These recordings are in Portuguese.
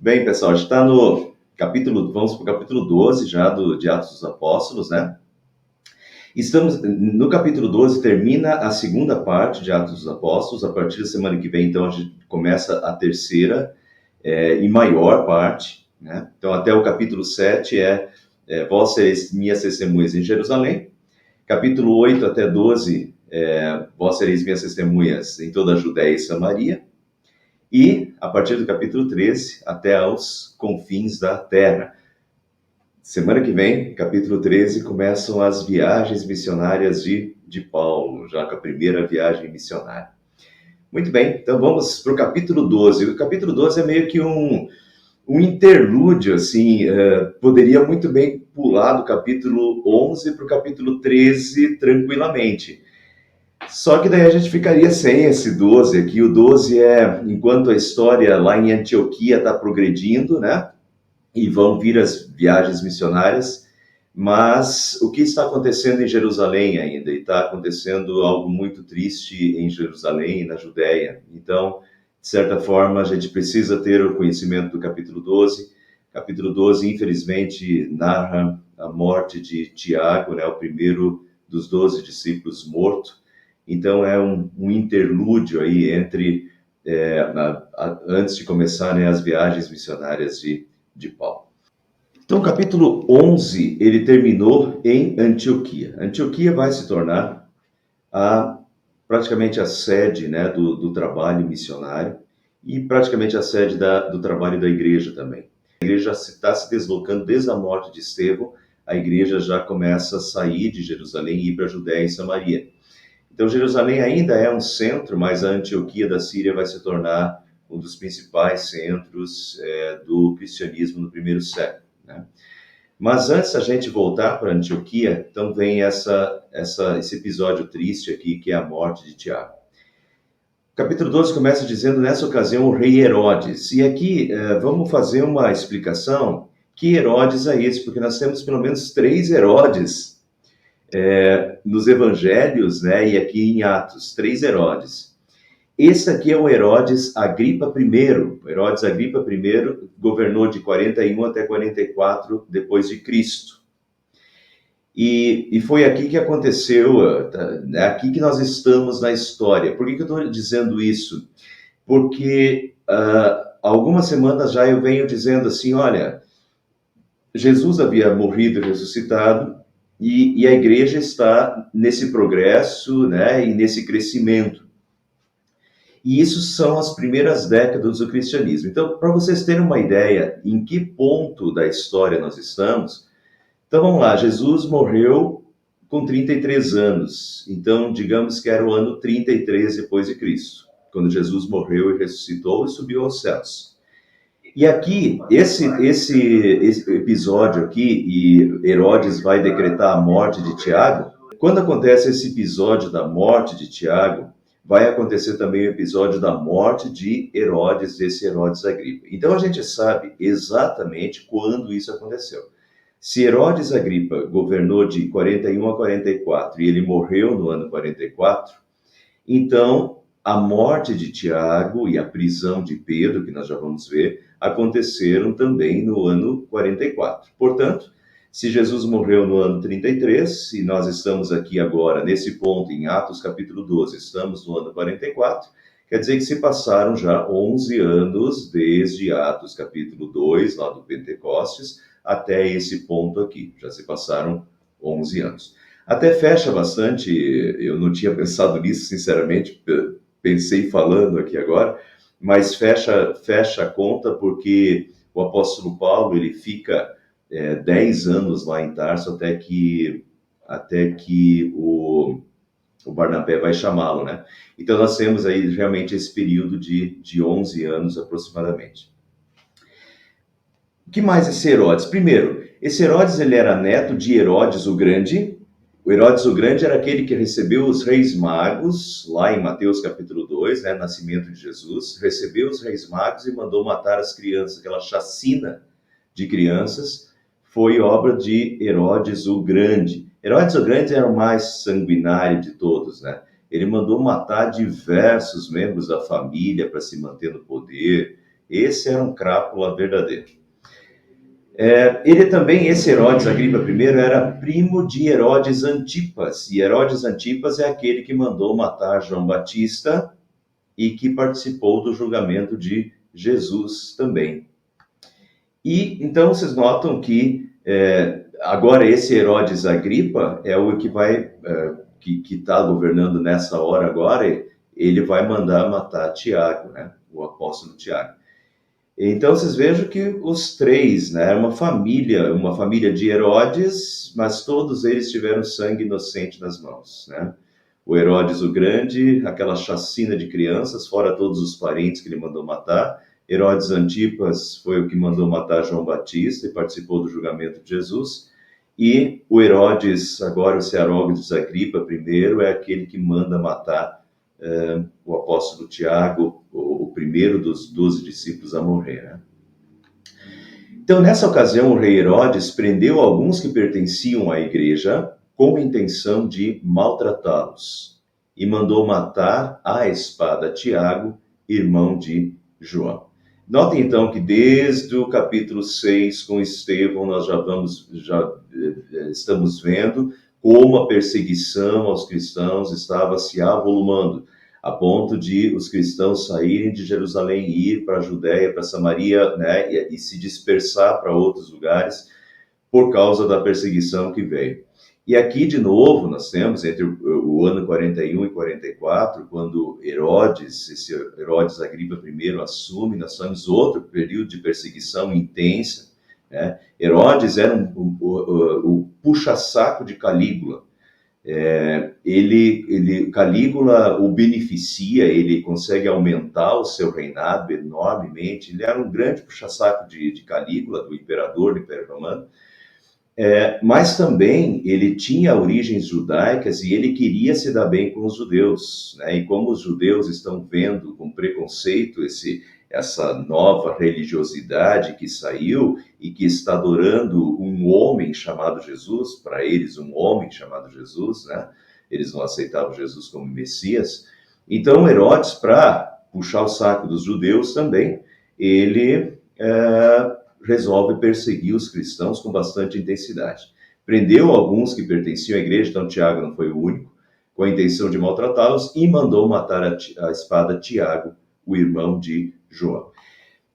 Bem, pessoal, a gente está no capítulo, vamos para o capítulo 12 já de Atos dos Apóstolos, né? Estamos no capítulo 12, termina a segunda parte de Atos dos Apóstolos. A partir da semana que vem, então, a gente começa a terceira e maior parte, né? Então, até o capítulo 7 vós sereis minhas testemunhas em Jerusalém. Capítulo 8 até 12, vós sereis minhas testemunhas em toda a Judéia e Samaria. E, a partir do capítulo 13, até aos confins da terra. Semana que vem, capítulo 13, começam as viagens missionárias de Paulo, já com a primeira viagem missionária. Muito bem, então vamos para o capítulo 12. O capítulo 12 é meio que um interlúdio, assim, poderia muito bem pular do capítulo 11 para o capítulo 13 tranquilamente. Só que daí a gente ficaria sem esse 12 aqui. O 12 enquanto a história lá em Antioquia está progredindo, né? E vão vir as viagens missionárias, mas o que está acontecendo em Jerusalém ainda? E está acontecendo algo muito triste em Jerusalém e na Judéia. Então, de certa forma, a gente precisa ter o conhecimento do capítulo 12. Capítulo 12, infelizmente, narra a morte de Tiago, né? O primeiro dos 12 discípulos morto. Então, é um interlúdio aí entre, antes de começar, né, as viagens missionárias de Paulo. Então, o capítulo 11, ele terminou em Antioquia. Antioquia vai se tornar praticamente a sede, né, do trabalho missionário e praticamente a sede do trabalho da igreja também. A igreja está se deslocando desde a morte de Estevão, a igreja já começa a sair de Jerusalém e ir para a Judéia e Samaria. Então, Jerusalém ainda é um centro, mas a Antioquia da Síria vai se tornar um dos principais centros do cristianismo no primeiro século, né? Mas antes da gente voltar para Antioquia, então vem esse episódio triste aqui, que é a morte de Tiago. O capítulo 12 começa dizendo, nessa ocasião, o rei Herodes. E aqui vamos fazer uma explicação. Que Herodes é esse? Porque nós temos pelo menos 3 Herodes nos evangelhos, né, e aqui em Atos, 3 Herodes. Esse aqui é o Herodes Agripa I. O Herodes Agripa I governou de 41 até 44 depois de Cristo. E foi aqui que aconteceu, é aqui que nós estamos na história. Por que eu estou dizendo isso? Porque algumas semanas já eu venho dizendo assim, olha, Jesus havia morrido e ressuscitado, e a igreja está nesse progresso, né, e nesse crescimento. E isso são as primeiras décadas do cristianismo. Então, para vocês terem uma ideia em que ponto da história nós estamos, então vamos lá, Jesus morreu com 33 anos. Então, digamos que era o ano 33 depois de Cristo, quando Jesus morreu e ressuscitou e subiu aos céus. E aqui, esse episódio aqui, e Herodes vai decretar a morte de Tiago, quando acontece esse episódio da morte de Tiago, vai acontecer também o episódio da morte de Herodes, desse Herodes Agripa. Então a gente sabe exatamente quando isso aconteceu. Se Herodes Agripa governou de 41 a 44 e ele morreu no ano 44, então a morte de Tiago e a prisão de Pedro, que nós já vamos ver, aconteceram também no ano 44. Portanto, se Jesus morreu no ano 33, e nós estamos aqui agora, nesse ponto, em Atos capítulo 12, estamos no ano 44, quer dizer que se passaram já 11 anos desde Atos capítulo 2, lá do Pentecostes, até esse ponto aqui. Já se passaram 11 anos. Até fecha bastante, eu não tinha pensado nisso, sinceramente, pensei falando aqui agora, mas fecha a conta porque o apóstolo Paulo, ele fica 10 anos lá em Tarso até que o Barnabé vai chamá-lo, né? Então nós temos aí realmente esse período de 11 anos aproximadamente. O que mais esse Herodes? Primeiro, esse Herodes, ele era neto de Herodes o Grande. O Herodes o Grande era aquele que recebeu os reis magos, lá em Mateus capítulo 2, né, nascimento de Jesus, recebeu os reis magos e mandou matar as crianças. Aquela chacina de crianças foi obra de Herodes o Grande. Herodes o Grande era o mais sanguinário de todos, né? Ele mandou matar diversos membros da família para se manter no poder. Esse era um crápula verdadeiro. Ele também, esse Herodes Agripa I, era primo de Herodes Antipas. E Herodes Antipas é aquele que mandou matar João Batista e que participou do julgamento de Jesus também. E então vocês notam que agora esse Herodes Agripa é o que vai, que está governando nessa hora agora, ele vai mandar matar Tiago, né? O apóstolo Tiago. Então vocês vejam que os três, né, uma família de Herodes, mas todos eles tiveram sangue inocente nas mãos, né? O Herodes o Grande, aquela chacina de crianças, fora todos os parentes que ele mandou matar. Herodes Antipas foi o que mandou matar João Batista e participou do julgamento de Jesus. E o Herodes, agora o Herodes Agripa I, é aquele que manda matar o apóstolo Tiago, o primeiro dos 12 discípulos a morrer, né? Então, nessa ocasião, o rei Herodes prendeu alguns que pertenciam à igreja com a intenção de maltratá-los e mandou matar à espada Tiago, irmão de João. Notem então que desde o capítulo 6 com Estevão nós já estamos vendo como a perseguição aos cristãos estava se avolumando, a ponto de os cristãos saírem de Jerusalém e ir para a Judéia, para Samaria, né, e se dispersar para outros lugares por causa da perseguição que veio. E aqui, de novo, nós temos, entre o ano 41 e 44, quando esse Herodes Agripa I assume, nós temos outro período de perseguição intensa, né? Herodes era o puxa-saco de Calígula. Calígula o beneficia, ele consegue aumentar o seu reinado enormemente. Ele era um grande puxa-saco de Calígula, do imperador do Império Romano. Mas também ele tinha origens judaicas e ele queria se dar bem com os judeus, né? E como os judeus estão vendo com preconceito essa nova religiosidade que saiu e que está adorando um homem chamado Jesus, para eles um homem chamado Jesus, né? Eles não aceitavam Jesus como Messias. Então Herodes, para puxar o saco dos judeus também, ele resolve perseguir os cristãos com bastante intensidade. Prendeu alguns que pertenciam à igreja, então Tiago não foi o único, com a intenção de maltratá-los, e mandou matar a espada Tiago, o irmão de João.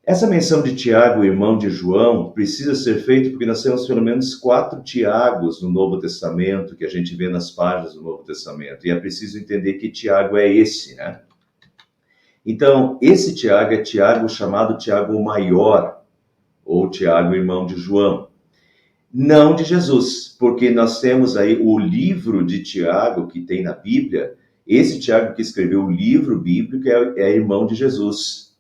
Essa menção de Tiago, irmão de João, precisa ser feita porque nós temos pelo menos 4 Tiagos no Novo Testamento, que a gente vê nas páginas do Novo Testamento, e é preciso entender que Tiago é esse, né? Então, esse Tiago é Tiago chamado Tiago o Maior, ou Tiago, irmão de João, não de Jesus, porque nós temos aí o livro de Tiago que tem na Bíblia. Esse Tiago que escreveu o livro bíblico é irmão de Jesus.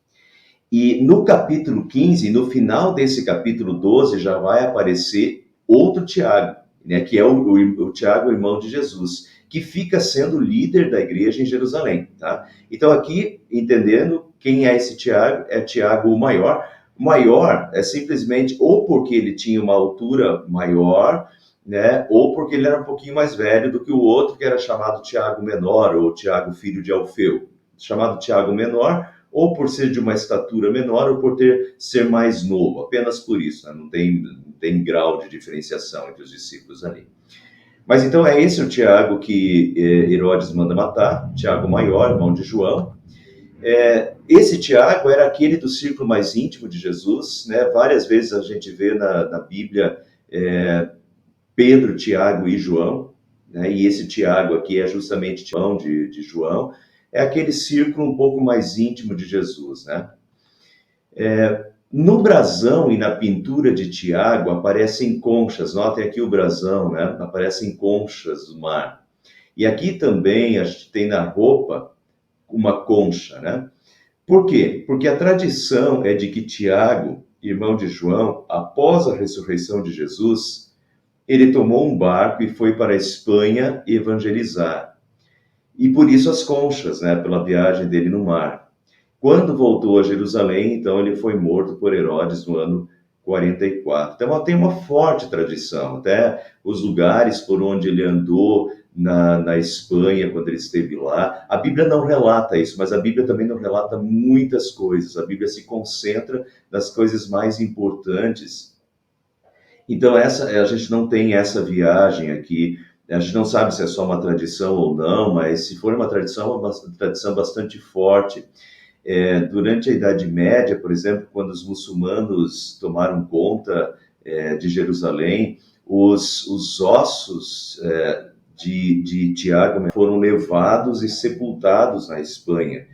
E no capítulo 15, no final desse capítulo 12, já vai aparecer outro Tiago, né, que é o Tiago, irmão de Jesus, que fica sendo líder da igreja em Jerusalém, tá? Então aqui, entendendo quem é esse Tiago, é Tiago o Maior. O maior é simplesmente ou porque ele tinha uma altura maior, né, ou porque ele era um pouquinho mais velho do que o outro, que era chamado Tiago Menor, ou Tiago filho de Alfeu. Chamado Tiago Menor, ou por ser de uma estatura menor, ou por ser mais novo, apenas por isso, né? Não tem grau de diferenciação entre os discípulos ali. Mas então é esse o Tiago que Herodes manda matar, Tiago Maior, irmão de João. Esse Tiago era aquele do círculo mais íntimo de Jesus, né? Várias vezes a gente vê na Bíblia Pedro, Tiago e João, né? E esse Tiago aqui é justamente irmão de João, é aquele círculo um pouco mais íntimo de Jesus, né? No brasão e na pintura de Tiago aparecem conchas, notem aqui o brasão, né? Aparecem conchas do mar. E aqui também a gente tem na roupa uma concha, né? Por quê? Porque a tradição é de que Tiago, irmão de João, após a ressurreição de Jesus, ele tomou um barco e foi para a Espanha evangelizar. E por isso as conchas, né? Pela viagem dele no mar. Quando voltou a Jerusalém, então ele foi morto por Herodes no ano 44. Então tem uma forte tradição, até os lugares por onde ele andou, na Espanha, quando ele esteve lá. A Bíblia não relata isso, mas a Bíblia também não relata muitas coisas. A Bíblia se concentra nas coisas mais importantes. Então, a gente não tem essa viagem aqui. A gente não sabe se é só uma tradição ou não, mas se for uma tradição, é uma tradição bastante forte. Durante a Idade Média, por exemplo, quando os muçulmanos tomaram conta de Jerusalém, os ossos de Tiago foram levados e sepultados na Espanha.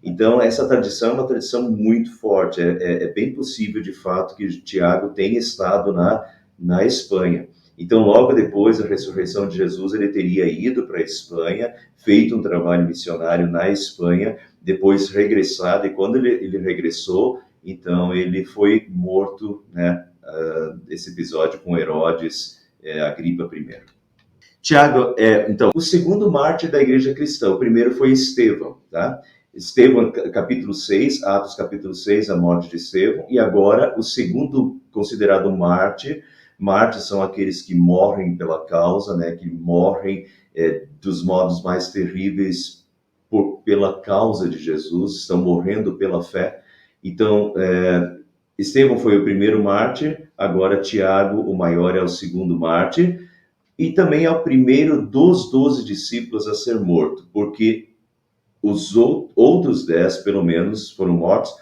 Então, essa tradição é uma tradição muito forte. É bem possível, de fato, que Tiago tenha estado na Espanha. Então, logo depois da ressurreição de Jesus, ele teria ido para a Espanha, feito um trabalho missionário na Espanha, depois regressado, e quando ele regressou, então ele foi morto, né? Esse episódio com Herodes, Agripa I. Tiago então, o segundo mártir da igreja cristã. O primeiro foi Estevão, tá? Estevão, capítulo 6, Atos capítulo 6, a morte de Estevão, e agora o segundo considerado mártir. Mártires são aqueles que morrem pela causa, né? Que morrem dos modos mais terríveis pela causa de Jesus, estão morrendo pela fé. Então, Estevão foi o primeiro mártir, agora Tiago, o maior, é o segundo mártir, e também é o primeiro dos 12 discípulos a ser morto, porque os outros 10, pelo menos, foram mortos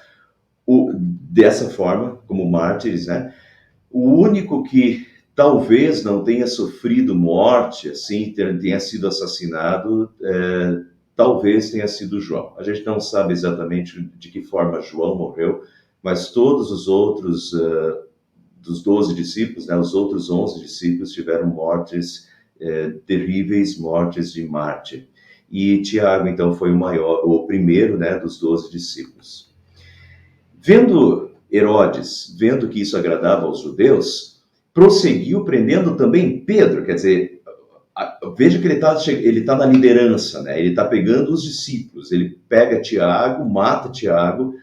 dessa forma, como mártires, né? O único que talvez não tenha sofrido morte, assim, tenha sido assassinado, talvez tenha sido João. A gente não sabe exatamente de que forma João morreu, mas todos os outros dos 12 discípulos, né, os outros 11 discípulos tiveram mortes terríveis, mortes de mártir. E Tiago, então, foi o primeiro, né, dos 12 discípulos. Vendo Herodes, vendo que isso agradava aos judeus, prosseguiu prendendo também Pedro. Quer dizer, veja que ele tá na liderança, né? Ele está pegando os discípulos, ele pega Tiago, mata Tiago,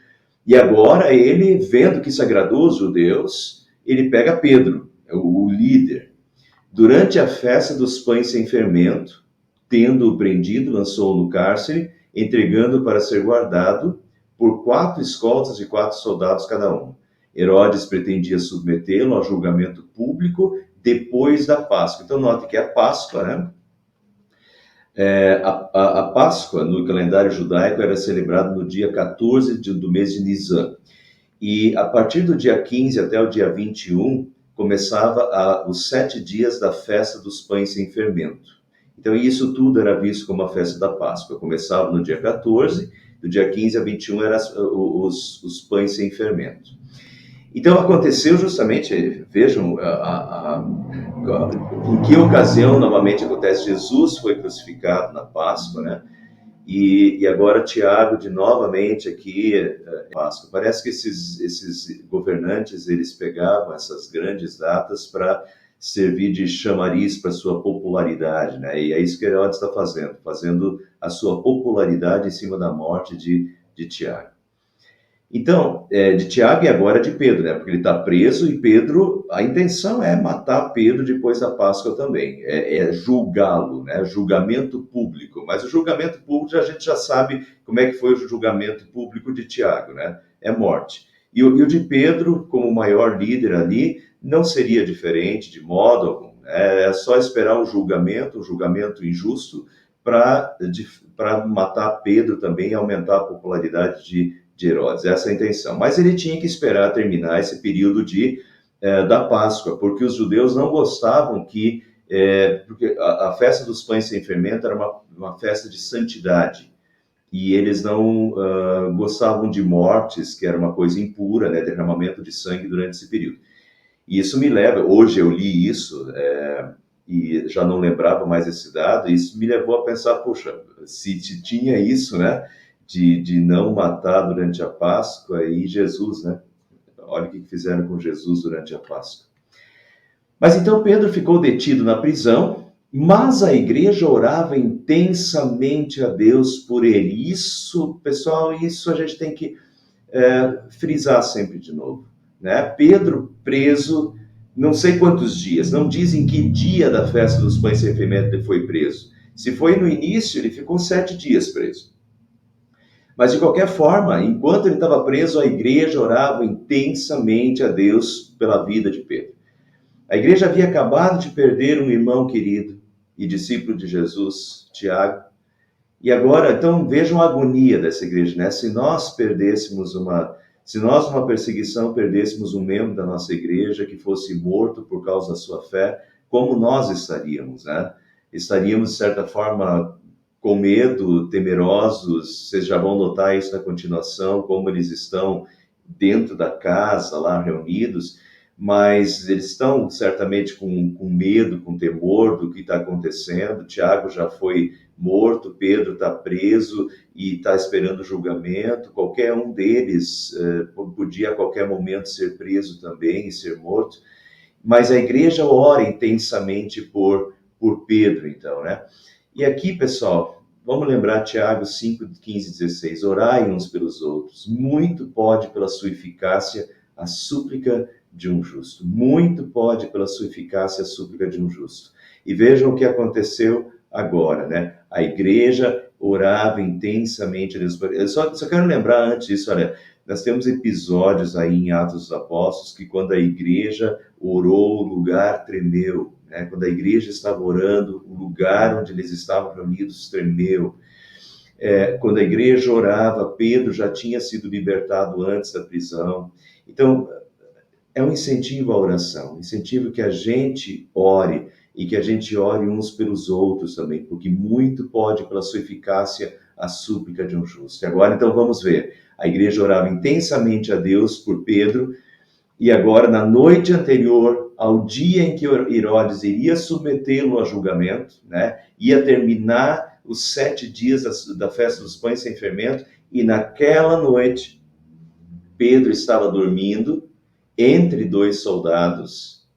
e agora ele, vendo que isso agradou aos judeus, ele pega Pedro, o líder. Durante a festa dos pães sem fermento, tendo-o prendido, lançou-o no cárcere, entregando para ser guardado por 4 escoltas e 4 soldados cada um. Herodes pretendia submetê-lo ao julgamento público depois da Páscoa. Então, note que a Páscoa, né? A Páscoa, no calendário judaico, era celebrada no dia 14 do mês de Nisan. E a partir do dia 15 até o dia 21, começava os 7 dias da festa dos pães sem fermento. Então, isso tudo era visto como a festa da Páscoa. Começava no dia 14, do dia 15 a 21 eram os pães sem fermento. Então, aconteceu justamente, vejam, em que ocasião novamente acontece. Jesus foi crucificado na Páscoa, né? E agora Tiago, novamente aqui, Páscoa. Parece que esses governantes, eles pegavam essas grandes datas para servir de chamariz para sua popularidade, né? E é isso que Herodes está fazendo a sua popularidade em cima da morte de Tiago. Então, de Tiago e agora de Pedro, né? Porque ele está preso e Pedro, a intenção é matar Pedro depois da Páscoa também, julgá-lo, né? Julgamento público. Mas o julgamento público a gente já sabe como é que foi o julgamento público de Tiago, né? É morte. E o de Pedro, como maior líder ali, não seria diferente de modo algum. É só esperar um julgamento injusto, para matar Pedro também e aumentar a popularidade de Herodes. Essa é a intenção. Mas ele tinha que esperar terminar esse período da Páscoa, porque os judeus não gostavam porque a festa dos pães sem fermento era uma festa de santidade. E eles não gostavam de mortes, que era uma coisa impura, né, derramamento de sangue durante esse período. E isso me leva, hoje eu li isso, e já não lembrava mais esse dado, e isso me levou a pensar, poxa, se tinha isso, né, de não matar durante a Páscoa, e Jesus, né, olha o que fizeram com Jesus durante a Páscoa. Mas então Pedro ficou detido na prisão, mas a igreja orava intensamente a Deus por ele. Isso, pessoal, isso a gente tem que frisar sempre de novo, né? Pedro preso, não sei quantos dias, não dizem que dia da festa dos pães sem fermento ele foi preso. Se foi no início, ele ficou 7 dias preso. Mas, de qualquer forma, enquanto ele estava preso, a igreja orava intensamente a Deus pela vida de Pedro. A igreja havia acabado de perder um irmão querido e discípulo de Jesus, Tiago. E agora, então, vejam a agonia dessa igreja, né? Se nós numa perseguição perdêssemos um membro da nossa igreja que fosse morto por causa da sua fé, como nós estaríamos, né? Estaríamos, de certa forma, com medo, temerosos. Vocês já vão notar isso na continuação, como eles estão dentro da casa, lá reunidos, mas eles estão certamente com medo, com temor do que está acontecendo. Tiago já foi morto, Pedro está preso e está esperando julgamento. Qualquer um deles podia a qualquer momento ser preso também e ser morto. Mas a igreja ora intensamente por Pedro, então, né? E aqui, pessoal, vamos lembrar Tiago 5, 15, 16. Orai uns pelos outros. Muito pode pela sua eficácia a súplica de um justo. Muito pode pela sua eficácia a súplica de um justo. E vejam o que aconteceu agora, né? A igreja orava intensamente a Deus. Eu só quero lembrar antes disso, olha, nós temos episódios aí em Atos dos Apóstolos que quando a igreja orou, o lugar tremeu, né? Quando a igreja estava orando, o lugar onde eles estavam reunidos tremeu. Quando a igreja orava, Pedro já tinha sido libertado antes da prisão. Então, é um incentivo à oração, um incentivo que a gente ore e que a gente ore uns pelos outros também, porque muito pode, pela sua eficácia, a súplica de um justo. E agora, então, vamos ver. A igreja orava intensamente a Deus por Pedro, e agora, na noite anterior ao dia em que Herodes iria submetê-lo a julgamento, né, ia terminar os 7 dias da festa dos pães sem fermento, e naquela noite, Pedro estava dormindo entre 2 soldados,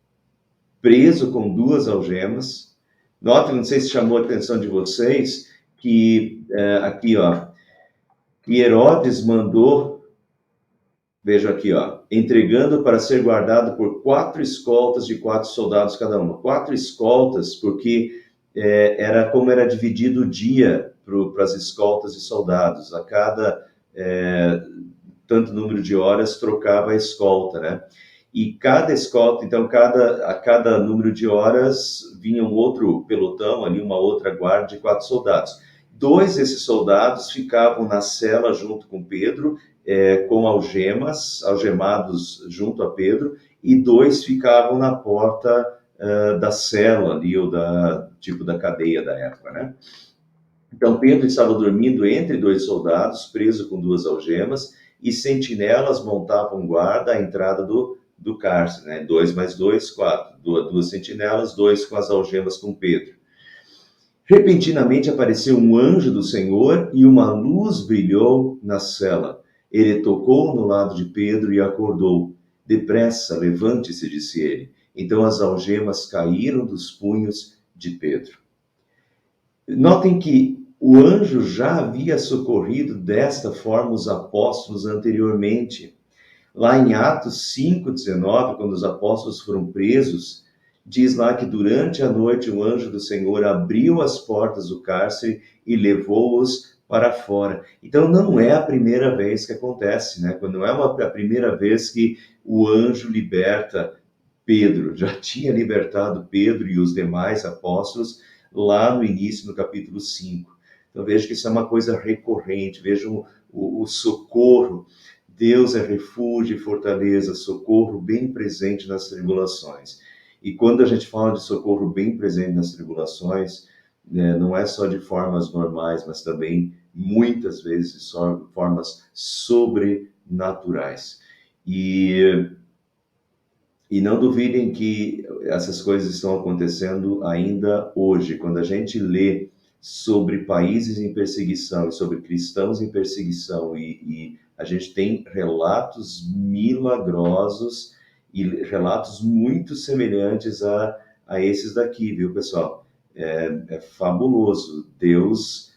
preso com 2 algemas. Notem, não sei se chamou a atenção de vocês, que aqui, ó, que Herodes mandou, veja aqui, ó, entregando para ser guardado por 4 escoltas de 4 soldados cada uma. 4 escoltas, porque era como era dividido o dia para as escoltas de soldados. A cada tanto número de horas trocava a escolta, né? E cada escolta, então, a cada número de horas vinha um outro pelotão, ali uma outra guarda de 4 soldados. 2 desses soldados ficavam na cela junto com Pedro, com algemas, algemados junto a Pedro, e 2 ficavam na porta da cela ali, ou da cadeia da época, né? Então, Pedro estava dormindo entre 2 soldados, preso com 2 algemas, e sentinelas montavam guarda à entrada do cárcere, né? 2 mais 2, 4. 2 sentinelas, 2 com as algemas com Pedro. Repentinamente apareceu um anjo do Senhor e uma luz brilhou na cela. Ele tocou no lado de Pedro e acordou. Depressa, levante-se, disse ele. Então as algemas caíram dos punhos de Pedro. Notem que o anjo já havia socorrido desta forma os apóstolos anteriormente. Lá em Atos 5:19, quando os apóstolos foram presos, diz lá que durante a noite o anjo do Senhor abriu as portas do cárcere e levou-os para fora. Então não é a primeira vez que acontece, né? Quando não é a primeira vez que o anjo liberta Pedro, já tinha libertado Pedro e os demais apóstolos lá no início, no capítulo 5. Então veja que isso é uma coisa recorrente, vejam o socorro. Deus é refúgio e fortaleza, socorro bem presente nas tribulações. E quando a gente fala de socorro bem presente nas tribulações, né, não é só de formas normais, mas também muitas vezes de formas sobrenaturais. E não duvidem que essas coisas estão acontecendo ainda hoje. Quando a gente lê sobre países em perseguição e sobre cristãos em perseguição, e a gente tem relatos milagrosos e relatos muito semelhantes a esses daqui, viu, pessoal? É fabuloso. Deus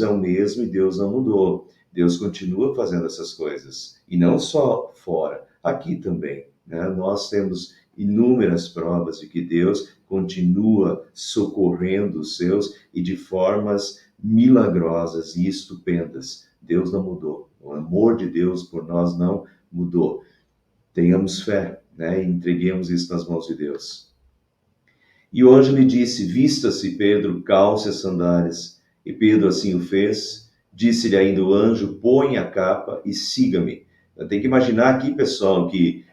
é o mesmo e Deus não mudou. Deus continua fazendo essas coisas. E não só fora, aqui também. né? Nós temos inúmeras provas de que Deus continua socorrendo os seus e de formas milagrosas e estupendas. Deus não mudou. O amor de Deus por nós não mudou. Tenhamos fé, né? E entreguemos isso nas mãos de Deus. E o anjo lhe disse: Vista-se, Pedro, calce as sandálias. E Pedro assim o fez. Disse-lhe ainda o anjo: Põe a capa e siga-me. Tem que imaginar aqui, pessoal, que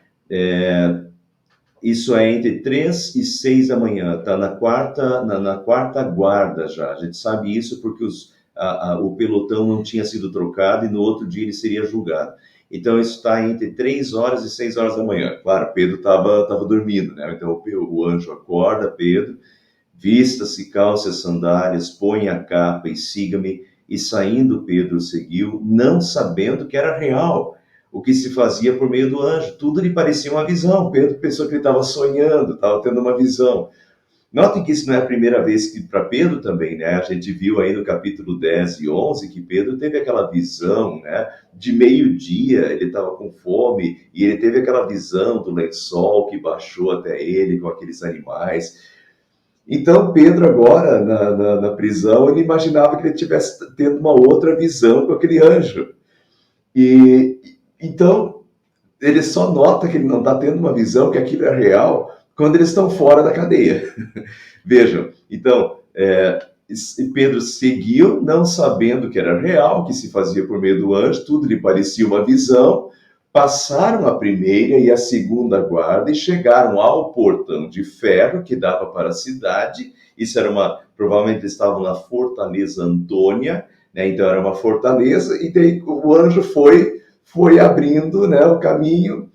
isso é entre 3 e 6 da manhã, está na quarta guarda já. A gente sabe isso porque o pelotão não tinha sido trocado e no outro dia ele seria julgado. Então, isso está entre 3 horas e 6 horas da manhã. Claro, Pedro estava dormindo, né? Então, o anjo acorda Pedro, vista-se, calce as sandálias, põe a capa e siga-me. E saindo, Pedro seguiu, não sabendo que era real o que se fazia por meio do anjo. Tudo lhe parecia uma visão. Pedro pensou que ele estava sonhando, estava tendo uma visão. Notem que isso não é a primeira vez que, para Pedro também, né? A gente viu aí no capítulo 10 e 11 que Pedro teve aquela visão, né? De meio-dia, ele estava com fome e ele teve aquela visão do lençol que baixou até ele com aqueles animais. Então, Pedro agora, na prisão, ele imaginava que ele tivesse tendo uma outra visão com aquele anjo. E então, ele só nota que ele não está tendo uma visão, que aquilo é real, quando eles estão fora da cadeia. Vejam, então, Pedro seguiu, não sabendo que era real, que se fazia por meio do anjo, tudo lhe parecia uma visão, passaram a primeira e a segunda guarda e chegaram ao portão de ferro que dava para a cidade. Isso era provavelmente estavam na Fortaleza Antônia, né? Então era uma fortaleza, e daí o anjo foi abrindo, né, o caminho,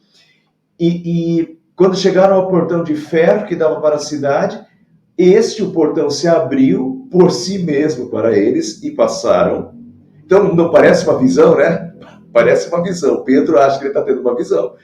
e quando chegaram ao portão de ferro que dava para a cidade, o portão se abriu por si mesmo para eles e passaram. Então, não parece uma visão, né? Parece uma visão. Pedro acha que ele está tendo uma visão.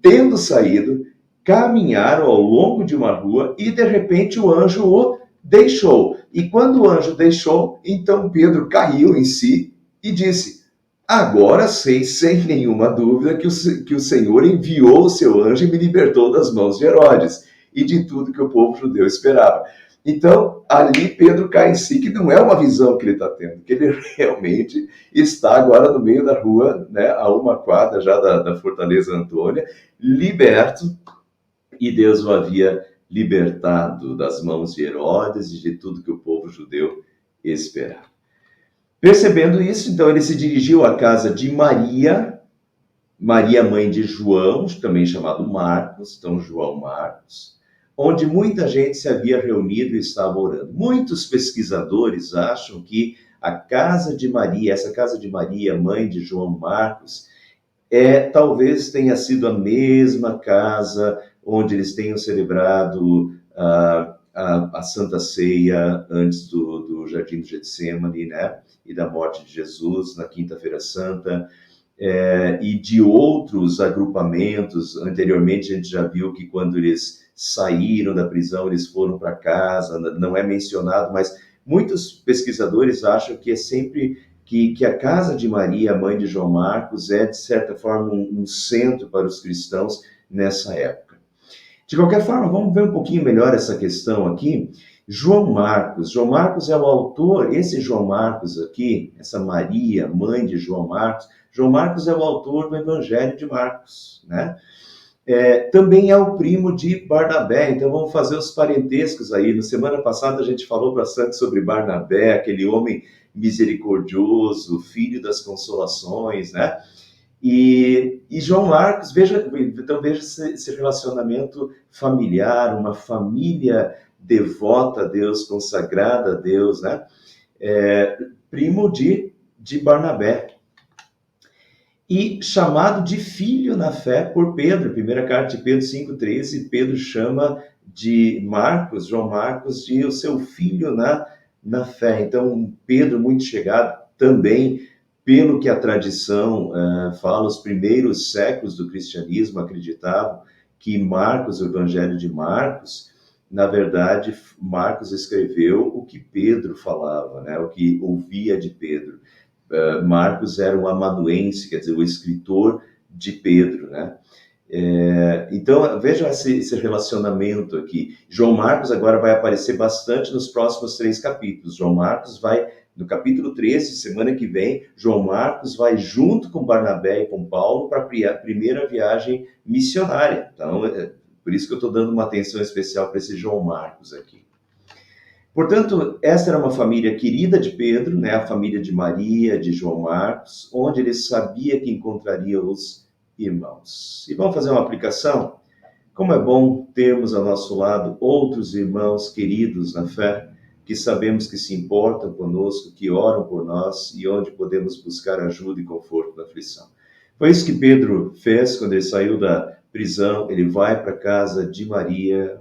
Tendo saído, caminharam ao longo de uma rua e, de repente, o anjo o deixou. E quando o anjo deixou, então Pedro caiu em si e disse: Agora sei, sem nenhuma dúvida, que o Senhor enviou o seu anjo e me libertou das mãos de Herodes e de tudo que o povo judeu esperava. Então, ali Pedro cai em si, que não é uma visão que ele está tendo, que ele realmente está agora no meio da rua, né, a uma quadra já da Fortaleza Antônia, liberto, e Deus o havia libertado das mãos de Herodes e de tudo que o povo judeu esperava. Percebendo isso, então ele se dirigiu à casa de Maria, mãe de João, também chamado Marcos, então João Marcos, onde muita gente se havia reunido e estava orando. Muitos pesquisadores acham que a casa de Maria, essa casa de Maria, mãe de João Marcos, talvez tenha sido a mesma casa onde eles tenham celebrado a Santa Ceia antes do Jardim do Getsemane, né? E da morte de Jesus na Quinta-feira Santa. E de outros agrupamentos. Anteriormente a gente já viu que quando eles saíram da prisão, eles foram para casa, não é mencionado, mas muitos pesquisadores acham que é sempre que a casa de Maria, mãe de João Marcos, é de certa forma um centro para os cristãos nessa época. De qualquer forma, vamos ver um pouquinho melhor essa questão aqui. João Marcos é o autor, esse João Marcos aqui, essa Maria, mãe de João Marcos é o autor do Evangelho de Marcos, né? Também é o primo de Barnabé, então vamos fazer os parentescos aí. Na semana passada a gente falou bastante sobre Barnabé, aquele homem misericordioso, filho das consolações, né? E João Marcos, então veja esse relacionamento familiar, uma família devota a Deus, consagrada a Deus, né? Primo de Barnabé. E chamado de filho na fé por Pedro, primeira carta de Pedro 5,13, Pedro chama de João Marcos, de o seu filho na fé. Então, Pedro, muito chegado também, pelo que a tradição fala, os primeiros séculos do cristianismo acreditavam que Marcos, o Evangelho de Marcos, na verdade, Marcos escreveu o que Pedro falava, né? O que ouvia de Pedro. Marcos era um amanuense, quer dizer, o escritor de Pedro, né? Então, vejam esse relacionamento aqui. João Marcos agora vai aparecer bastante nos próximos 3 capítulos. João Marcos vai, no capítulo 13, semana que vem, João Marcos vai junto com Barnabé e com Paulo para a primeira viagem missionária. Então, por isso que eu estou dando uma atenção especial para esse João Marcos aqui. Portanto, esta era uma família querida de Pedro, né? A família de Maria, de João Marcos, onde ele sabia que encontraria os irmãos. E vamos fazer uma aplicação? Como é bom termos ao nosso lado outros irmãos queridos na fé, que sabemos que se importam conosco, que oram por nós e onde podemos buscar ajuda e conforto na aflição. Foi isso que Pedro fez quando ele saiu da prisão. Ele vai para a casa de Maria,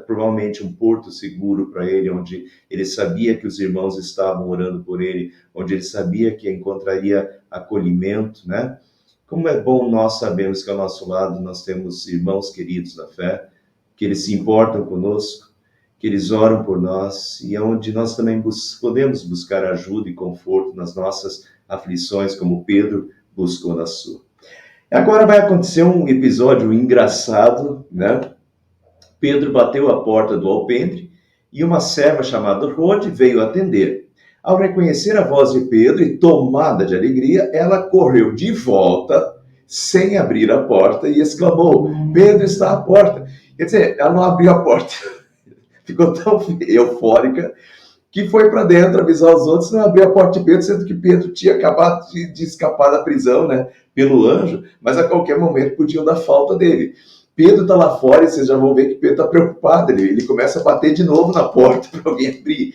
provavelmente um porto seguro para ele, onde ele sabia que os irmãos estavam orando por ele, onde ele sabia que encontraria acolhimento, né? Como é bom nós sabemos que ao nosso lado nós temos irmãos queridos na fé, que eles se importam conosco, que eles oram por nós e onde nós também podemos buscar ajuda e conforto nas nossas aflições, como Pedro buscou na sua. Agora vai acontecer um episódio engraçado, né? Pedro bateu a porta do alpendre e uma serva chamada Rode veio atender. Ao reconhecer a voz de Pedro e tomada de alegria, ela correu de volta, sem abrir a porta, e exclamou: Pedro está à porta. Quer dizer, ela não abriu a porta. Ficou tão eufórica que foi para dentro avisar os outros, não abriu a porta de Pedro, sendo que Pedro tinha acabado de escapar da prisão, né, pelo anjo, mas a qualquer momento podiam dar falta dele. Pedro está lá fora e vocês já vão ver que Pedro está preocupado, ele começa a bater de novo na porta para alguém abrir.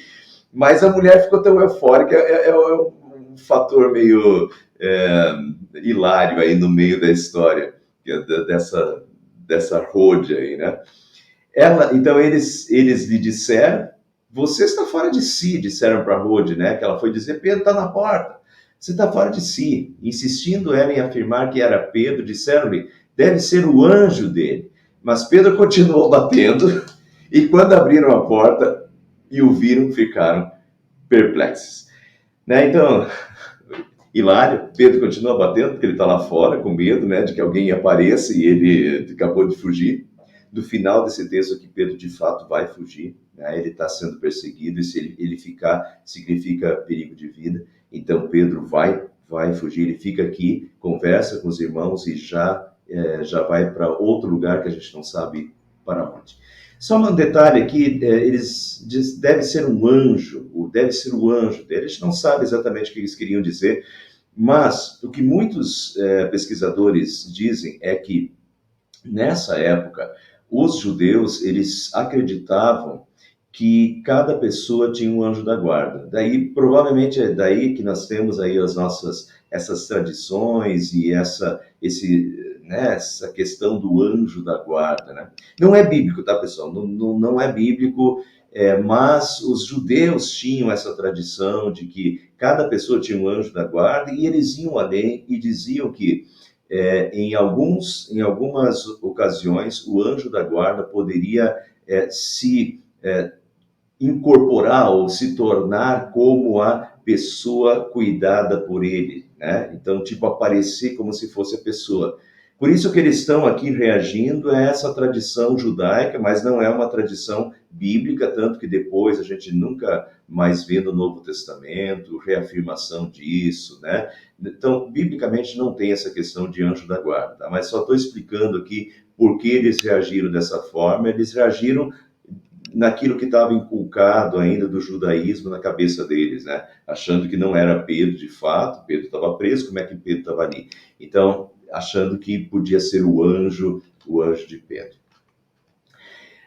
Mas a mulher ficou tão eufórica, é um fator meio hilário aí no meio da história, dessa Rode aí, né? Então eles lhe disseram: você está fora de si, disseram para Rode, né? Que ela foi dizer: Pedro está na porta, você está fora de si. Insistindo ela em afirmar que era Pedro, disseram-lhe: deve ser o anjo dele. Mas Pedro continuou batendo, e quando abriram a porta e o viram, ficaram perplexos. Né? Então, hilário, Pedro continua batendo, porque ele está lá fora, com medo, né, de que alguém apareça, e ele acabou de fugir. No final desse texto aqui, Pedro de fato vai fugir, né? Ele está sendo perseguido, e se ele ficar, significa perigo de vida. Então Pedro vai fugir, ele fica aqui, conversa com os irmãos e já vai para outro lugar que a gente não sabe para onde. Só um detalhe aqui, eles dizem: deve ser um anjo, deve ser o anjo. A gente não sabe exatamente o que eles queriam dizer, mas o que muitos pesquisadores dizem é que nessa época os judeus, eles acreditavam que cada pessoa tinha um anjo da guarda. Daí, provavelmente, é daí que nós temos aí essas tradições e essa questão do anjo da guarda, né? Não é bíblico, tá, pessoal? Não é bíblico, mas os judeus tinham essa tradição de que cada pessoa tinha um anjo da guarda, e eles iam além e diziam que em algumas ocasiões, o anjo da guarda poderia se incorporar ou se tornar como a pessoa cuidada por ele, né? Então, tipo, aparecer como se fosse a pessoa. Por isso que eles estão aqui reagindo a essa tradição judaica, mas não é uma tradição bíblica, tanto que depois a gente nunca mais vê no Novo Testamento reafirmação disso, né? Então, biblicamente não tem essa questão de anjo da guarda, tá? Mas só estou explicando aqui por que eles reagiram dessa forma. Eles reagiram naquilo que estava inculcado ainda do judaísmo na cabeça deles, né? Achando que não era Pedro de fato, Pedro estava preso, como é que Pedro estava ali? Então, achando que podia ser o anjo de Pedro.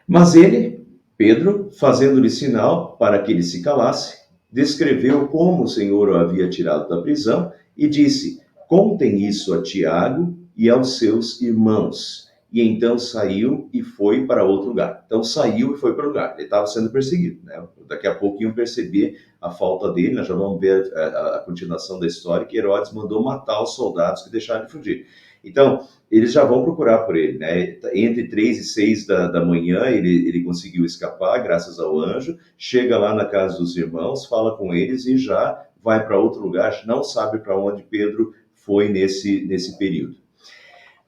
Mas ele, Pedro, fazendo-lhe sinal para que ele se calasse, descreveu como o Senhor o havia tirado da prisão e disse: contem isso a Tiago e aos seus irmãos. E então saiu e foi para outro lugar. Então saiu e foi para o lugar. Ele estava sendo perseguido, né? Daqui a pouco iam perceber a falta dele. Nós já vamos ver a continuação da história, que Herodes mandou matar os soldados que deixaram de fugir. Então, eles já vão procurar por ele, né? Entre 3 e 6 da manhã, ele conseguiu escapar, graças ao anjo. Chega lá na casa dos irmãos, fala com eles e já vai para outro lugar. Não sabe para onde Pedro foi nesse período.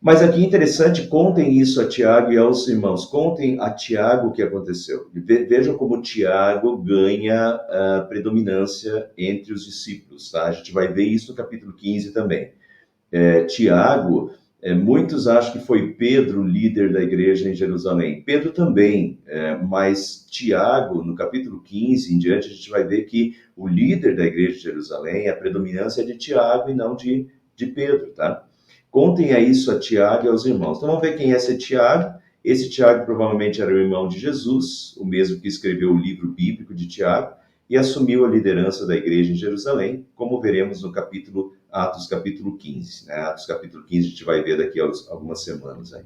Mas aqui interessante, contem isso a Tiago e aos irmãos, contem a Tiago o que aconteceu. Vejam como Tiago ganha predominância entre os discípulos, tá? A gente vai ver isso no capítulo 15 também. Tiago, muitos acham que foi Pedro o líder da igreja em Jerusalém. Pedro também, mas Tiago, no capítulo 15 em diante, a gente vai ver que o líder da igreja de Jerusalém, a predominância é de Tiago e não de Pedro, tá? Contem a isso a Tiago e aos irmãos. Então vamos ver quem é esse Tiago. Esse Tiago provavelmente era o irmão de Jesus, o mesmo que escreveu o livro bíblico de Tiago, e assumiu a liderança da igreja em Jerusalém, como veremos no Atos capítulo 15. Né? Atos capítulo 15 a gente vai ver daqui a algumas semanas. Aí.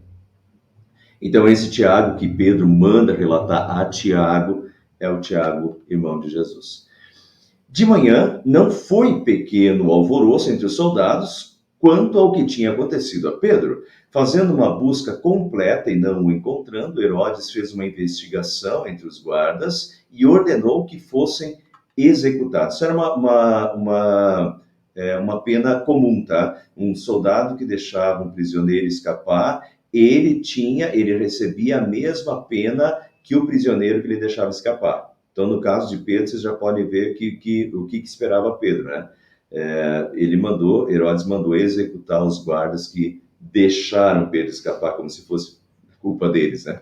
Então esse Tiago que Pedro manda relatar a Tiago é o Tiago, irmão de Jesus. De manhã, não foi pequeno o alvoroço entre os soldados quanto ao que tinha acontecido a Pedro. Fazendo uma busca completa e não o encontrando, Herodes fez uma investigação entre os guardas e ordenou que fossem executados. Isso era uma pena comum, tá? Um soldado que deixava um prisioneiro escapar, ele recebia a mesma pena que o prisioneiro que ele deixava escapar. Então, no caso de Pedro, vocês já podem ver o que esperava Pedro, né? Herodes mandou executar os guardas que deixaram Pedro escapar, como se fosse culpa deles, né?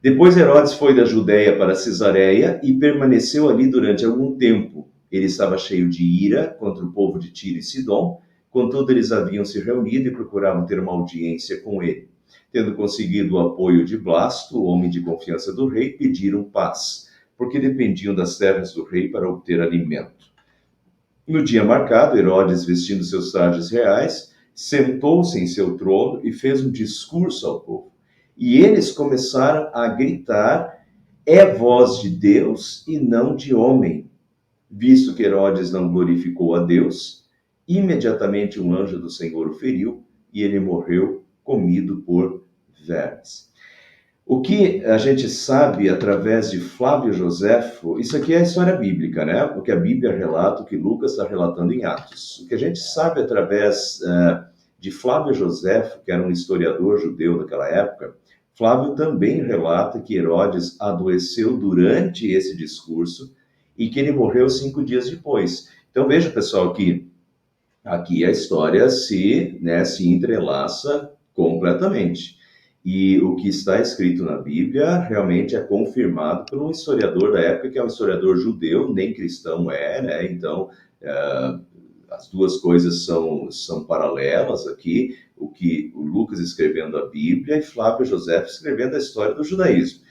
Depois Herodes foi da Judéia para Cesareia e permaneceu ali durante algum tempo. Ele estava cheio de ira contra o povo de Tiro e Sidom, contudo eles haviam se reunido e procuravam ter uma audiência com ele. Tendo conseguido o apoio de Blasto, o homem de confiança do rei, pediram paz, porque dependiam das terras do rei para obter alimento. No dia marcado, Herodes, vestindo seus trajes reais, sentou-se em seu trono e fez um discurso ao povo. E eles começaram a gritar: é voz de Deus e não de homem. Visto que Herodes não glorificou a Deus, imediatamente um anjo do Senhor o feriu e ele morreu comido por vermes. O que a gente sabe através de Flávio Joséfo, isso aqui é a história bíblica, né? O que a Bíblia relata, o que Lucas está relatando em Atos. O que a gente sabe através de Flávio Joséfo, que era um historiador judeu daquela época, Flávio também relata que Herodes adoeceu durante esse discurso e que ele morreu 5 dias depois. Então veja, pessoal, que aqui a história se entrelaça completamente. E o que está escrito na Bíblia realmente é confirmado por um historiador da época, que é um historiador judeu, nem cristão né? Então, as duas coisas são paralelas aqui, o Lucas escrevendo a Bíblia e Flávio José escrevendo a história do judaísmo.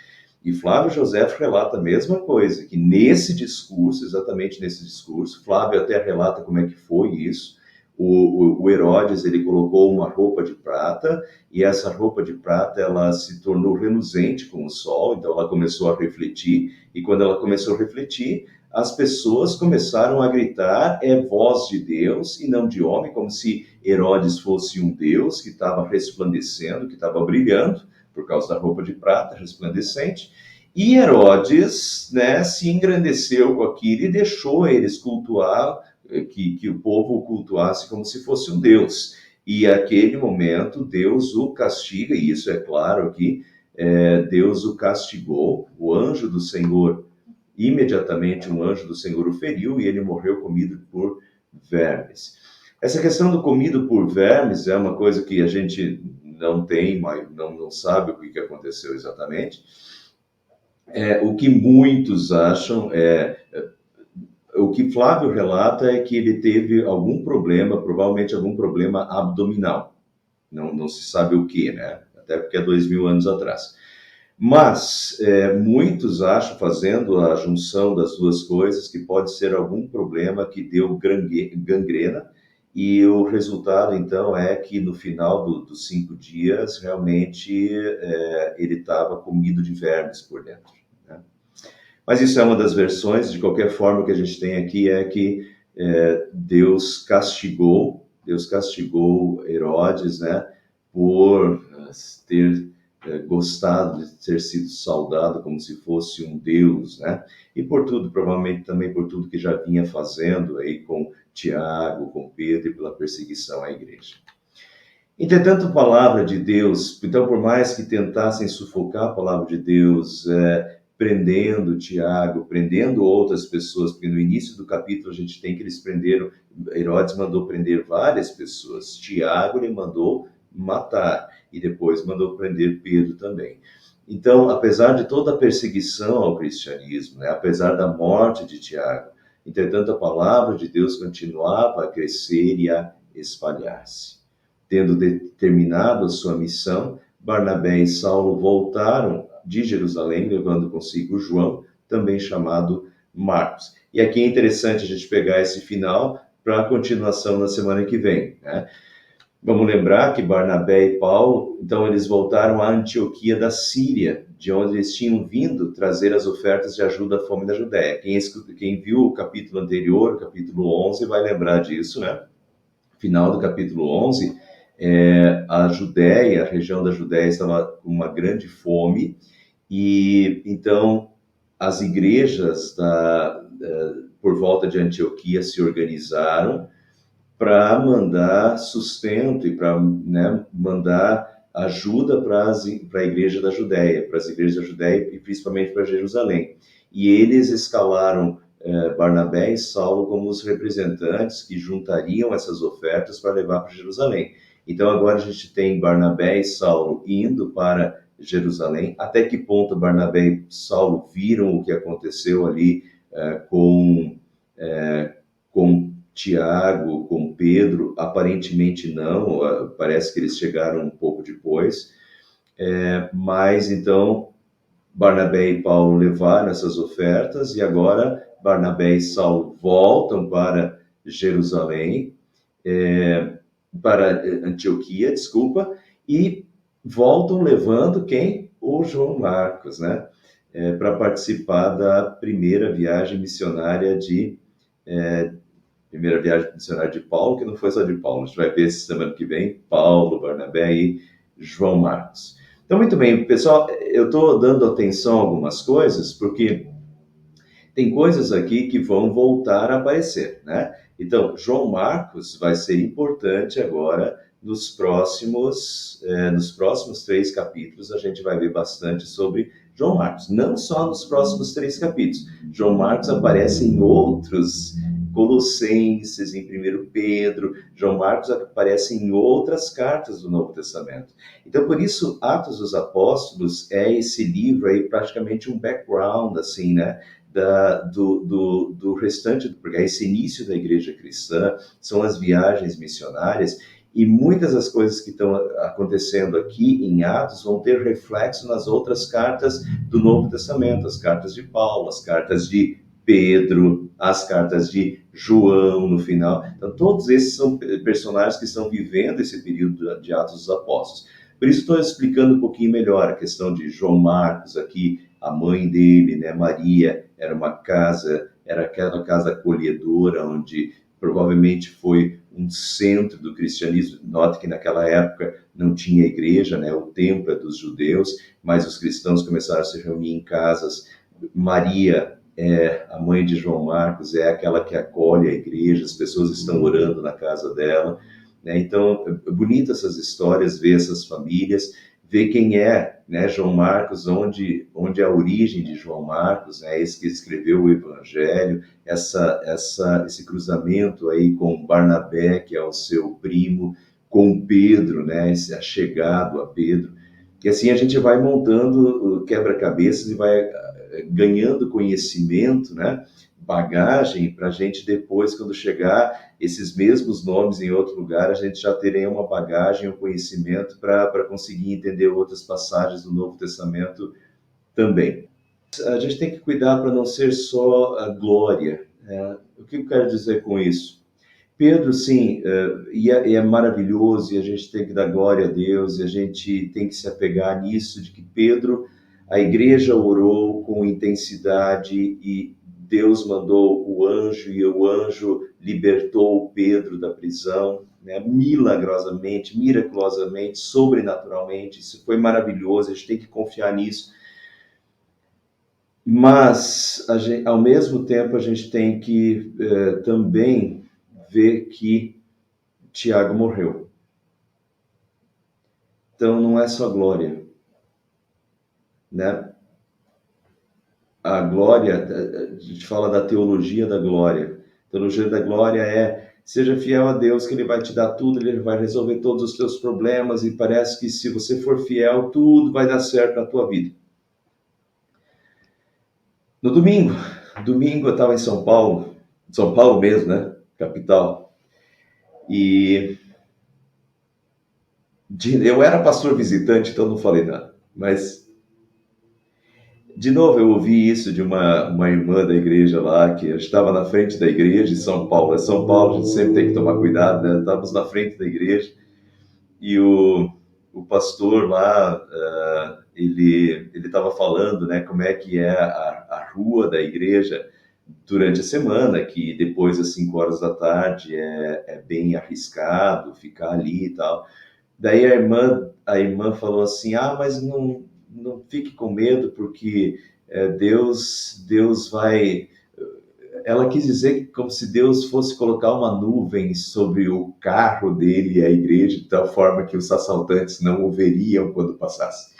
E Flávio José relata a mesma coisa, que nesse discurso, exatamente nesse discurso, Flávio até relata como é que foi isso. O Herodes, ele colocou uma roupa de prata, e essa roupa de prata, ela se tornou reluzente com o sol, então ela começou a refletir, e quando ela começou a refletir, as pessoas começaram a gritar, é voz de Deus e não de homem, como se Herodes fosse um Deus que estava resplandecendo, que estava brilhando, por causa da roupa de prata resplandecente, e Herodes, né, se engrandeceu com aquilo e deixou eles cultuar, que o povo o cultuasse como se fosse um Deus. E naquele momento, Deus o castiga, e isso é claro aqui, Deus o castigou, o anjo do Senhor, imediatamente um anjo do Senhor o feriu e ele morreu comido por vermes. Essa questão do comido por vermes é uma coisa que a gente não tem, mas não sabe o que aconteceu exatamente. O que muitos acham o que Flávio relata é que ele teve algum problema, provavelmente algum problema abdominal. Não se sabe o que, né? Até porque é 2000 anos atrás. Mas muitos acham, fazendo a junção das duas coisas, que pode ser algum problema que deu gangrena, e o resultado, então, é que no final dos 5 dias, realmente, ele estava comido de vermes por dentro. Né? Mas isso é uma das versões. De qualquer forma, o que a gente tem aqui é que Deus castigou Herodes, né, por ter gostado de ter sido saudado como se fosse um Deus, né? E por tudo, provavelmente também por tudo que já vinha fazendo aí com Tiago, com Pedro e pela perseguição à igreja. Entretanto, a palavra de Deus, então, por mais que tentassem sufocar a palavra de Deus, prendendo Tiago, prendendo outras pessoas, porque no início do capítulo a gente tem que eles prenderam, Herodes mandou prender várias pessoas, Tiago ele mandou matar, e depois mandou prender Pedro também. Então, apesar de toda a perseguição ao cristianismo, né, apesar da morte de Tiago, entretanto, a palavra de Deus continuava a crescer e a espalhar-se. Tendo terminado a sua missão, Barnabé e Saulo voltaram de Jerusalém, levando consigo João, também chamado Marcos. E aqui é interessante a gente pegar esse final para a continuação na semana que vem, né? Vamos lembrar que Barnabé e Paulo, então eles voltaram à Antioquia da Síria, de onde eles tinham vindo trazer as ofertas de ajuda à fome da Judéia. Quem viu o capítulo anterior, o capítulo 11, vai lembrar disso, né? Final do capítulo 11, a Judéia, a região da Judéia estava com uma grande fome, e então as igrejas por volta de Antioquia se organizaram para mandar sustento e para, né, mandar ajuda para a igreja da Judéia, para as igrejas da Judéia e principalmente para Jerusalém. E eles escalaram Barnabé e Saulo como os representantes que juntariam essas ofertas para levar para Jerusalém. Então agora a gente tem Barnabé e Saulo indo para Jerusalém. Até que ponto Barnabé e Saulo viram o que aconteceu ali com Tiago, com Pedro? Aparentemente não, parece que eles chegaram um pouco depois. Mas então Barnabé e Paulo levaram essas ofertas e agora Barnabé e Saulo voltam para Jerusalém, para Antioquia, desculpa, e voltam levando quem? O João Marcos, né? Para participar da primeira viagem missionária de Paulo, que não foi só de Paulo. A gente vai ver semana que vem Paulo, Barnabé e João Marcos. Então, muito bem, pessoal, eu estou dando atenção a algumas coisas, porque tem coisas aqui que vão voltar a aparecer, né? Então, João Marcos vai ser importante agora nos próximos 3 capítulos, a gente vai ver bastante sobre João Marcos. Não só nos próximos 3 capítulos. João Marcos aparece em outros, Colossenses, em 1 Pedro. João Marcos aparece em outras cartas do Novo Testamento. Então, por isso, Atos dos Apóstolos é esse livro aí, praticamente um background, assim, né? Do restante, porque esse início da igreja cristã são as viagens missionárias, e muitas das coisas que estão acontecendo aqui em Atos vão ter reflexo nas outras cartas do Novo Testamento, as cartas de Paulo, as cartas de Pedro, as cartas de João no final. Então, todos esses são personagens que estão vivendo esse período de Atos dos Apóstolos. Por isso, estou explicando um pouquinho melhor a questão de João Marcos aqui, a mãe dele, né, Maria, era aquela casa acolhedora, onde provavelmente foi um centro do cristianismo. Note que naquela época não tinha igreja, né, o templo é dos judeus, mas os cristãos começaram a se reunir em casas. Maria, a mãe de João Marcos, é aquela que acolhe a igreja, as pessoas estão orando na casa dela, né? Então, é bonito essas histórias, ver essas famílias, ver quem é, né, João Marcos, onde é a origem de João Marcos, né, esse que escreveu o Evangelho, esse cruzamento aí com Barnabé, que é o seu primo, com Pedro, né, esse achegado a Pedro. E assim a gente vai montando o quebra-cabeças e vai ganhando conhecimento, né, bagagem, para a gente depois, quando chegar esses mesmos nomes em outro lugar, a gente já teria uma bagagem, um conhecimento para conseguir entender outras passagens do Novo Testamento também. A gente tem que cuidar para não ser só a glória. O que eu quero dizer com isso? Pedro, sim, e é maravilhoso, e a gente tem que dar glória a Deus, e a gente tem que se apegar nisso, de que Pedro, a igreja orou com intensidade, e Deus mandou o anjo, e o anjo libertou Pedro da prisão, né, milagrosamente, miraculosamente, sobrenaturalmente. Isso foi maravilhoso, a gente tem que confiar nisso. Mas, ao mesmo tempo, a gente tem que também ver que Tiago morreu. Então não é só glória, né? A glória, a gente fala da teologia da glória. A teologia da glória é: seja fiel a Deus, que Ele vai te dar tudo, Ele vai resolver todos os teus problemas, e parece que se você for fiel, tudo vai dar certo na tua vida. No domingo eu estava em São Paulo mesmo, né? Capital. E eu era pastor visitante, então não falei nada. Mas, de novo, eu ouvi isso de uma irmã da igreja lá, que estava na frente da igreja em São Paulo. É São Paulo, a gente sempre tem que tomar cuidado, né? Estávamos na frente da igreja e o pastor lá, ele estava falando, né, como é que é a rua da igreja durante a semana, que depois das 5 horas da tarde é bem arriscado ficar ali e tal. Daí a irmã falou assim: ah, mas não fique com medo, porque Deus vai. Ela quis dizer como se Deus fosse colocar uma nuvem sobre o carro dele e a igreja, de tal forma que os assaltantes não o veriam quando passasse.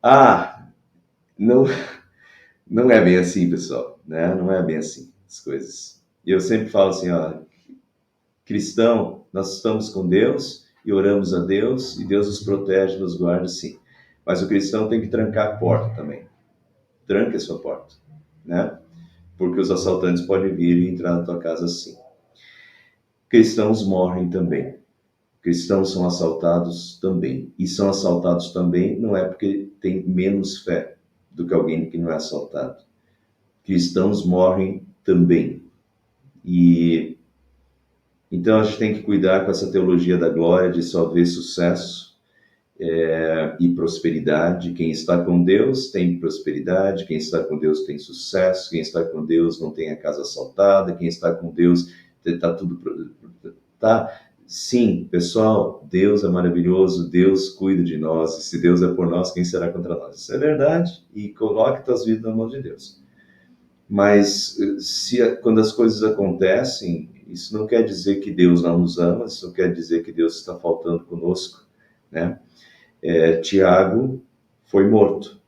Ah, não, não é bem assim, pessoal, né? Não é bem assim as coisas. E eu sempre falo assim, ó, cristão, nós estamos com Deus e oramos a Deus, e Deus nos protege, nos guarda, sim. Mas o cristão tem que trancar a porta também. Tranque a sua porta, né? Porque os assaltantes podem vir e entrar na tua casa assim. Cristãos morrem também. Cristãos são assaltados também. E são assaltados também não é porque tem menos fé do que alguém que não é assaltado. Cristãos morrem também. E então a gente tem que cuidar com essa teologia da glória de só ver sucesso e prosperidade. Quem está com Deus tem prosperidade, quem está com Deus tem sucesso, quem está com Deus não tem a casa assaltada, quem está com Deus está tudo. Tá? Sim, pessoal, Deus é maravilhoso, Deus cuida de nós, e se Deus é por nós, quem será contra nós? Isso é verdade, e coloque tuas vidas na mão de Deus. Mas quando as coisas acontecem, isso não quer dizer que Deus não nos ama, isso não quer dizer que Deus está faltando conosco, né? Tiago foi morto,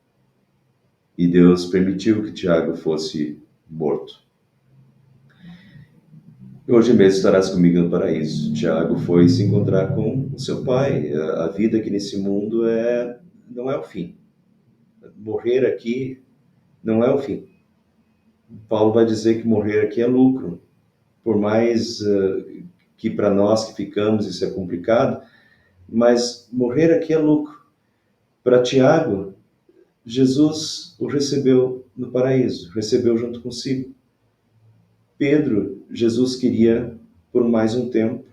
e Deus permitiu que Tiago fosse morto. Hoje mesmo estarás comigo no paraíso. Tiago foi se encontrar com o seu pai. A vida aqui nesse mundo não é o fim. Morrer aqui não é o fim. Paulo vai dizer que morrer aqui é lucro. Por mais que para nós que ficamos isso é complicado, mas morrer aqui é lucro. Para Tiago, Jesus o recebeu no paraíso, recebeu junto consigo. Pedro, Jesus queria por mais um tempo.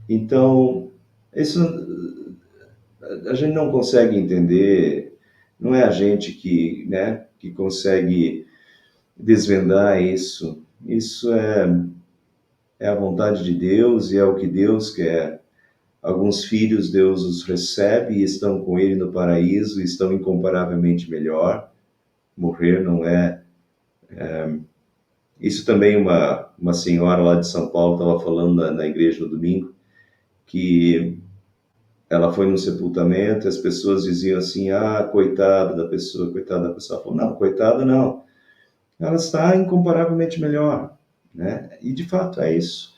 Então, isso a gente não consegue entender, não é a gente que, né, que consegue desvendar isso. Isso é a vontade de Deus e é o que Deus quer. Alguns filhos Deus os recebe e estão com Ele no paraíso e estão incomparavelmente melhor. Morrer não é... Isso também uma senhora lá de São Paulo estava falando na igreja no domingo, que ela foi no sepultamento, as pessoas diziam assim: ah, coitada da pessoa, coitada da pessoa. Ela falou: não, coitada não, ela está incomparavelmente melhor, né? E de fato é isso.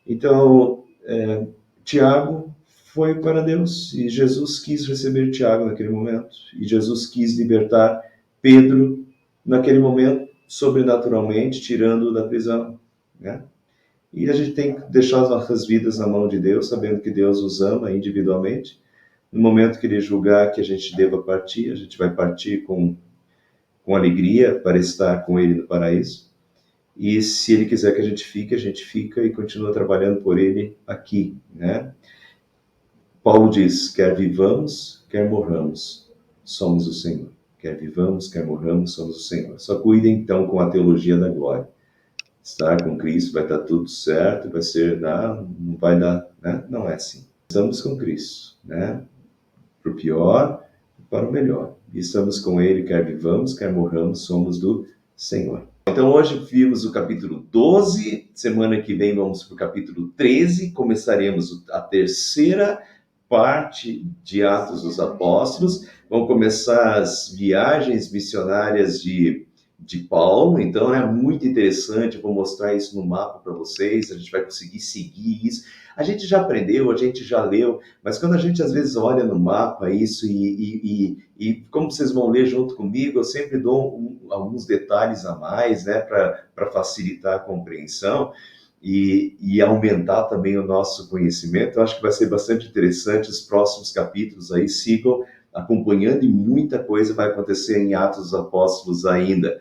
Então, Tiago foi para Deus e Jesus quis receber Tiago naquele momento, e Jesus quis libertar Pedro naquele momento, sobrenaturalmente, tirando-o da prisão, né? E a gente tem que deixar as nossas vidas na mão de Deus, sabendo que Deus os ama individualmente. No momento que Ele julgar que a gente deva partir, a gente vai partir com alegria para estar com Ele no paraíso. E se Ele quiser que a gente fica e continua trabalhando por Ele aqui, né? Paulo diz: quer vivamos, quer morramos, somos o Senhor. Quer vivamos, quer morramos, somos o Senhor. Só cuide então com a teologia da glória. Estar com Cristo vai estar tudo certo, vai ser, não vai dar, né? Não é assim. Estamos com Cristo, né? Para o pior e para o melhor. E estamos com Ele, quer vivamos, quer morramos, somos do Senhor. Então hoje vimos o capítulo 12, semana que vem vamos para o capítulo 13, começaremos a terceira parte de Atos dos Apóstolos, vão começar as viagens missionárias de Paulo, então é muito interessante, eu vou mostrar isso no mapa para vocês, a gente vai conseguir seguir isso. A gente já aprendeu, a gente já leu, mas quando a gente às vezes olha no mapa isso e como vocês vão ler junto comigo, eu sempre dou alguns detalhes a mais, né, para facilitar a compreensão e aumentar também o nosso conhecimento. Eu acho que vai ser bastante interessante os próximos capítulos aí, sigam acompanhando e muita coisa vai acontecer em Atos dos Apóstolos ainda.